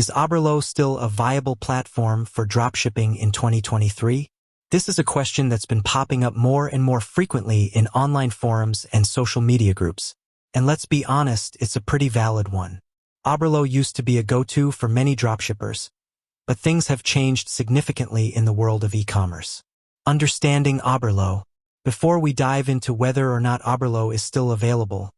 Is Oberlo still a viable platform for dropshipping in 2023? This is a question that's been popping up more and more frequently in online forums and social media groups. And let's be honest, it's a pretty valid one. Oberlo used to be a go-to for many dropshippers, but things have changed significantly in the world of e-commerce. Understanding Oberlo. Before we dive into whether or not Oberlo is still available,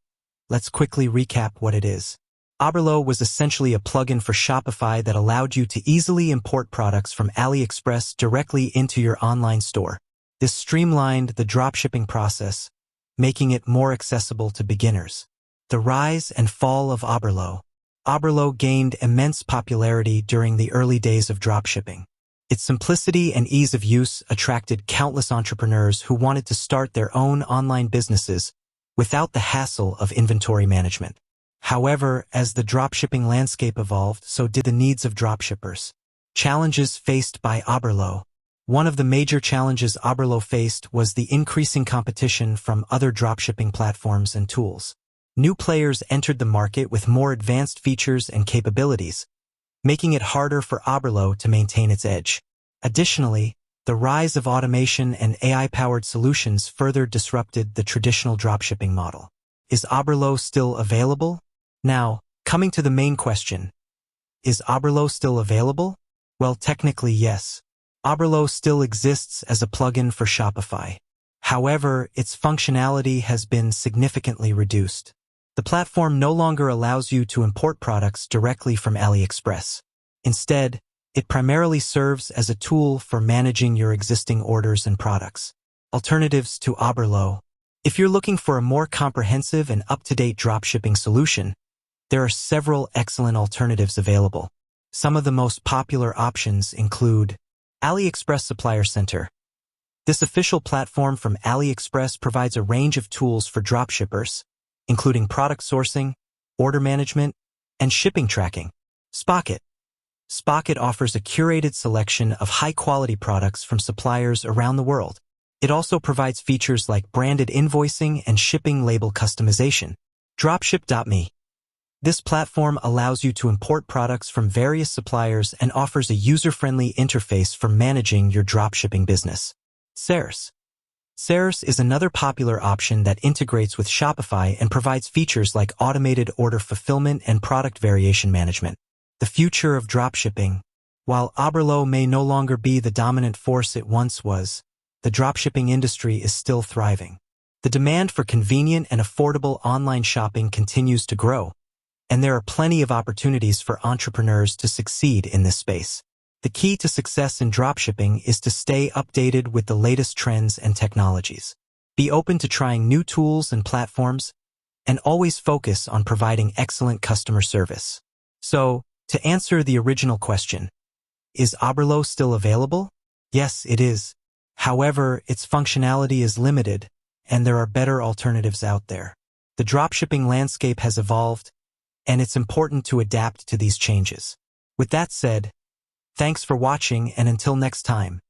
let's quickly recap what it is. Oberlo was essentially a plugin for Shopify that allowed you to easily import products from AliExpress directly into your online store. This streamlined the dropshipping process, making it more accessible to beginners. The rise and fall of Oberlo. Oberlo gained immense popularity during the early days of dropshipping. Its simplicity and ease of use attracted countless entrepreneurs who wanted to start their own online businesses without the hassle of inventory management. However, as the dropshipping landscape evolved, so did the needs of dropshippers. Challenges faced by Oberlo. One of the major challenges Oberlo faced was the increasing competition from other dropshipping platforms and tools. New players entered the market with more advanced features and capabilities, making it harder for Oberlo to maintain its edge. Additionally, the rise of automation and AI-powered solutions further disrupted the traditional dropshipping model. Is Oberlo still available? Now, coming to the main question. Is Oberlo still available? Well, technically yes. Oberlo still exists as a plugin for Shopify. However, its functionality has been significantly reduced. The platform no longer allows you to import products directly from AliExpress. Instead, it primarily serves as a tool for managing your existing orders and products. Alternatives to Oberlo. If you're looking for a more comprehensive and up-to-date dropshipping solution, there are several excellent alternatives available. Some of the most popular options include AliExpress Supplier Center. This official platform from AliExpress provides a range of tools for dropshippers, including product sourcing, order management, and shipping tracking. Spocket. Spocket offers a curated selection of high-quality products from suppliers around the world. It also provides features like branded invoicing and shipping label customization. Dropship.me. This platform allows you to import products from various suppliers and offers a user-friendly interface for managing your dropshipping business. Sears. Sears is another popular option that integrates with Shopify and provides features like automated order fulfillment and product variation management. The future of dropshipping. While Oberlo may no longer be the dominant force it once was, the dropshipping industry is still thriving. The demand for convenient and affordable online shopping continues to grow, and there are plenty of opportunities for entrepreneurs to succeed in this space. The key to success in dropshipping is to stay updated with the latest trends and technologies. Be open to trying new tools and platforms, and always focus on providing excellent customer service. So, to answer the original question, is Oberlo still available? Yes, it is. However, its functionality is limited, and there are better alternatives out there. The dropshipping landscape has evolved, and it's important to adapt to these changes. With that said, thanks for watching, and until next time.